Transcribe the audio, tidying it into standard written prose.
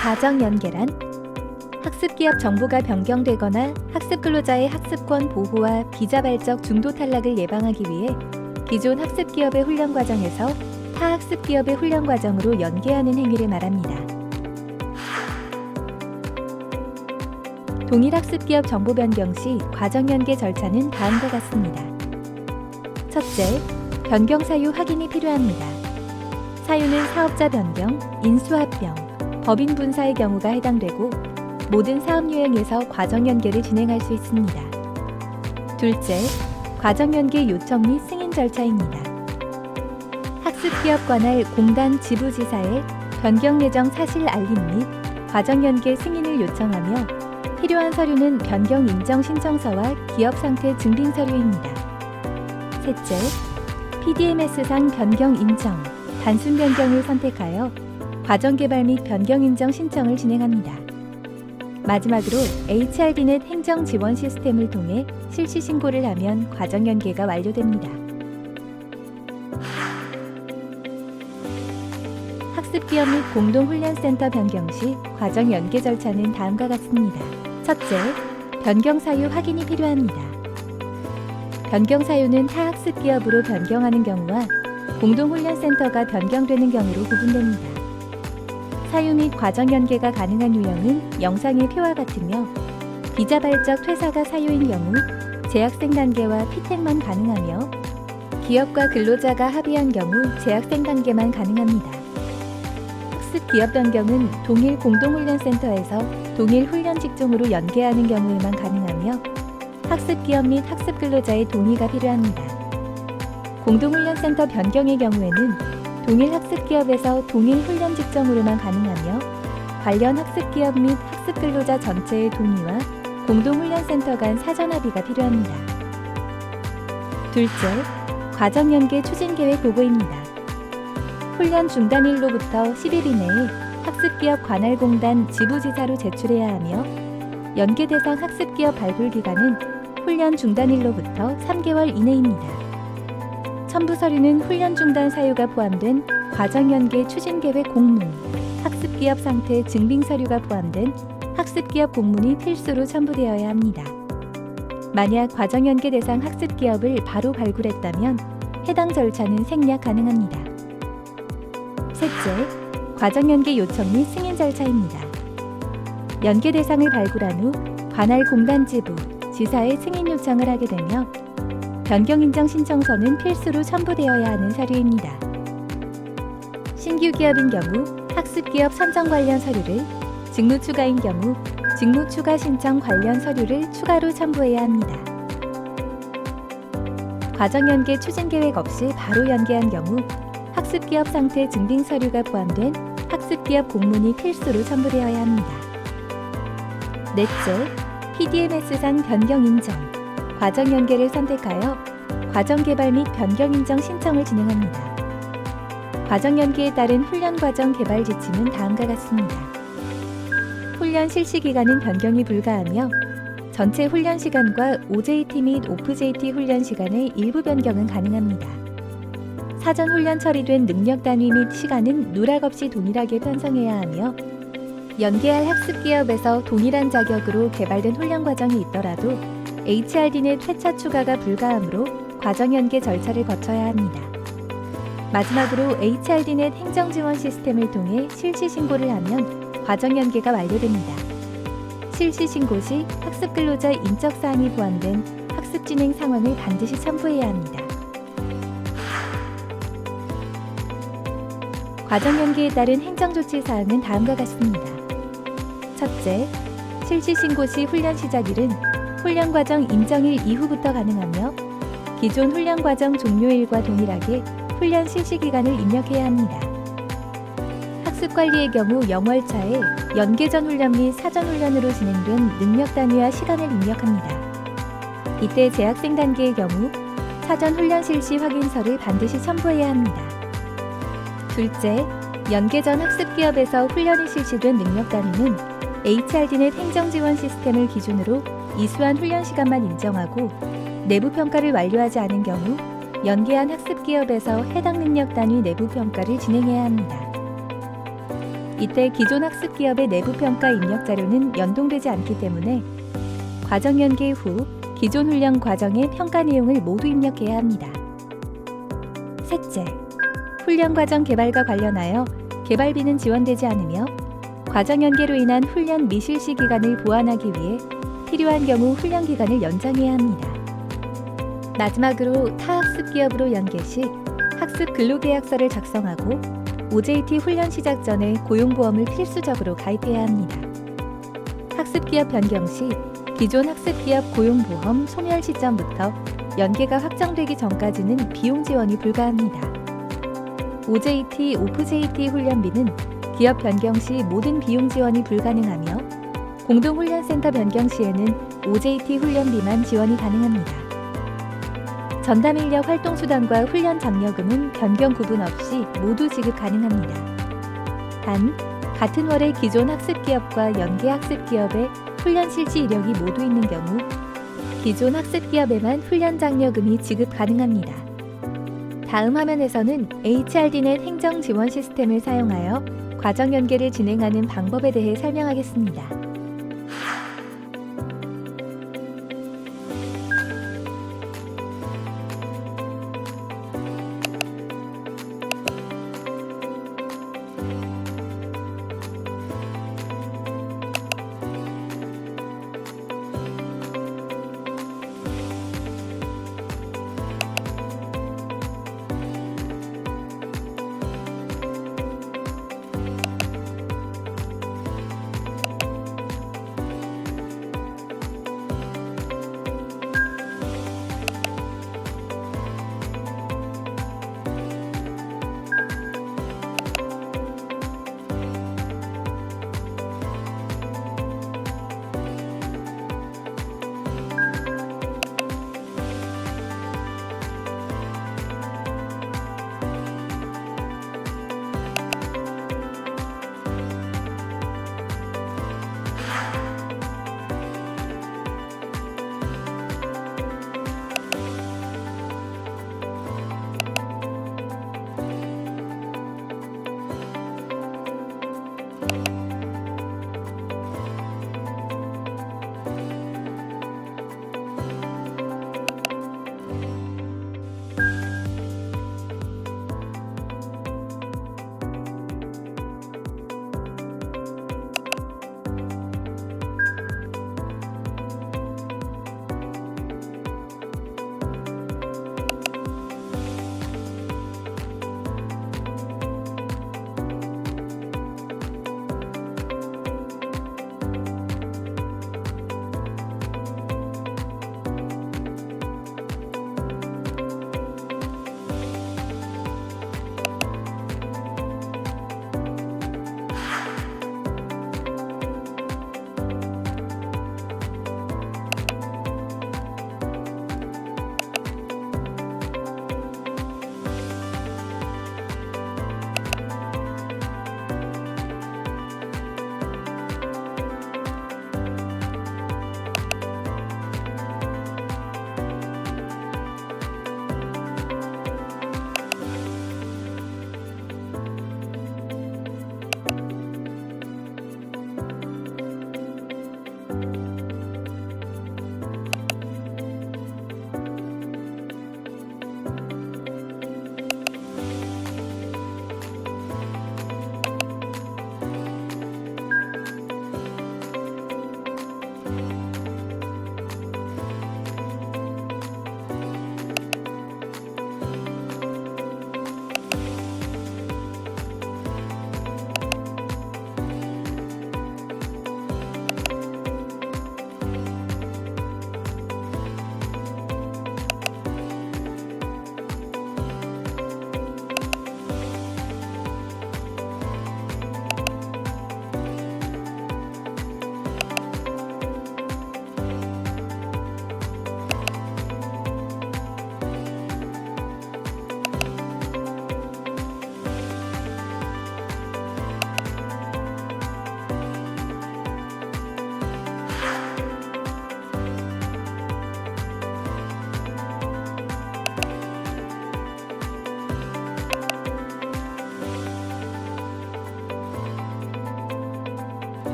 가정 연계란 학습기업 정보가 변경되거나 학습 근로자의 학습권 보호와 비자발적 중도 탈락을 예방하기 위해 기존 학습기업의 훈련 과정에서 타 학습기업의 훈련 과정으로 연계하는 행위를 말합니다. 동일 학습기업 정보 변경 시 과정 연계 절차는 다음과 같습니다. 첫째, 변경 사유 확인이 필요합니다. 사유는 사업자 변경, 인수합병, 법인 분사의 경우가 해당되고 모든 사업 유형에서 과정 연계를 진행할 수 있습니다. 둘째, 과정 연계 요청 및 승인 절차입니다. 학습기업 관할 공단 지부지사에 변경 예정 사실 알림 및 과정 연계 승인을 요청하며 필요한 서류는 변경 인정 신청서와 기업 상태 증빙 서류입니다. 셋째, PDMS상 변경 인정, 단순 변경을 선택하여 과정 개발 및 변경 인정 신청을 진행합니다. 마지막으로 HRD넷 행정 지원 시스템을 통해 실시 신고를 하면 과정 연계가 완료됩니다. 학습기업 및 공동훈련센터 변경 시 과정 연계 절차는 다음과 같습니다. 첫째, 변경 사유 확인이 필요합니다. 변경 사유는 타 학습기업으로 변경하는 경우와 공동훈련센터가 변경되는 경우로 구분됩니다. 사유 및 과정 연계가 가능한 유형은 영상의 표와 같으며 비자발적 퇴사가 사유인 경우 재학생 단계와 피택만 가능하며 기업과 근로자가 합의한 경우 재학생 단계만 가능합니다. 학습 기업 변경은 동일 공동훈련센터에서 동일 훈련 직종으로 연계하는 경우에만 가능하며 학습 기업 및 학습 근로자의 동의가 필요합니다. 공동훈련센터 변경의 경우에는 동일 학습기업에서 동일 훈련 직종으로만 가능하며 관련 학습기업 및 학습 근로자 전체의 동의와 공동훈련센터 간 사전 합의가 필요합니다. 둘째, 과정 연계 추진 계획 보고입니다. 훈련 중단일로부터 10일 이내에 학습기업 관할공단 지부지사로 제출해야 하며 연계 대상 학습기업 발굴 기간은 훈련 중단일로부터 3개월 이내입니다. 첨부 서류는 훈련 중단 사유가 포함된 과정 연계 추진 계획 공문, 학습기업 상태 증빙 서류가 포함된 학습기업 공문이 필수로 첨부되어야 합니다. 만약 과정 연계 대상 학습기업을 바로 발굴했다면 해당 절차는 생략 가능합니다. 셋째, 과정 연계 요청 및 승인 절차입니다. 연계 대상을 발굴한 후 관할 공단 지부, 지사에 승인 요청을 하게 되며 변경 인정 신청서는 필수로 첨부되어야 하는 서류입니다. 신규 기업인 경우 학습기업 선정 관련 서류를, 직무 추가인 경우 직무 추가 신청 관련 서류를 추가로 첨부해야 합니다. 과정 연계 추진 계획 없이 바로 연계한 경우 학습기업 상태 증빙 서류가 포함된 학습기업 공문이 필수로 첨부되어야 합니다. 넷째, PDMS상 변경 인정, 과정 연계를 선택하여 과정 개발 및 변경 인정 신청을 진행합니다. 과정 연계에 따른 훈련 과정 개발 지침은 다음과 같습니다. 훈련 실시 기간은 변경이 불가하며 전체 훈련 시간과 OJT 및 OFJT 훈련 시간의 일부 변경은 가능합니다. 사전 훈련 처리된 능력 단위 및 시간은 누락 없이 동일하게 편성해야 하며 연계할 학습기업에서 동일한 자격으로 개발된 훈련 과정이 있더라도 HRD넷 회차 추가가 불가하므로 과정 연계 절차를 거쳐야 합니다. 마지막으로 HRD넷 행정지원 시스템을 통해 실시 신고를 하면 과정 연계가 완료됩니다. 실시 신고 시 학습 근로자 인적 사항이 포함된 학습 진행 상황을 반드시 첨부해야 합니다. 과정 연계에 따른 행정조치 사항은 다음과 같습니다. 첫째, 실시 신고 시 훈련 시작일은 훈련 과정 인정일 이후부터 가능하며 기존 훈련 과정 종료일과 동일하게 훈련 실시 기간을 입력해야 합니다. 학습 관리의 경우 영월차에 연계 전 훈련 및 사전 훈련으로 진행된 능력 단위와 시간을 입력합니다. 이때 재학생 단계의 경우 사전 훈련 실시 확인서를 반드시 첨부해야 합니다. 둘째, 연계 전 학습기업에서 훈련이 실시된 능력 단위는 HRD넷 행정지원 시스템을 기준으로 이수한 훈련 시간만 인정하고 내부 평가를 완료하지 않은 경우 연계한 학습기업에서 해당 능력 단위 내부 평가를 진행해야 합니다. 이때 기존 학습 기업의 내부 평가 입력 자료는 연동되지 않기 때문에 과정 연계 후 기존 훈련 과정의 평가 내용을 모두 입력해야 합니다. 셋째, 훈련 과정 개발과 관련하여 개발비는 지원되지 않으며 과정 연계로 인한 훈련 미실시 기간을 보완하기 위해 필요한 경우 훈련 기간을 연장해야 합니다. 마지막으로 타 학습 기업으로 연계 시 학습 근로계약서를 작성하고 OJT 훈련 시작 전에 고용보험을 필수적으로 가입해야 합니다. 학습 기업 변경 시 기존 학습 기업 고용보험 소멸 시점부터 연계가 확정되기 전까지는 비용 지원이 불가합니다. OJT, 오프JT 훈련비는 기업 변경 시 모든 비용 지원이 불가능하며 공동훈련센터 변경 시에는 OJT 훈련비만 지원이 가능합니다. 전담 인력 활동수당과 훈련 장려금은 변경 구분 없이 모두 지급 가능합니다. 단, 같은 월에 기존 학습기업과 연계 학습기업의 훈련 실지 이력이 모두 있는 경우 기존 학습기업에만 훈련 장려금이 지급 가능합니다. 다음 화면에서는 HRD넷 행정 지원 시스템을 사용하여 과정 연계를 진행하는 방법에 대해 설명하겠습니다.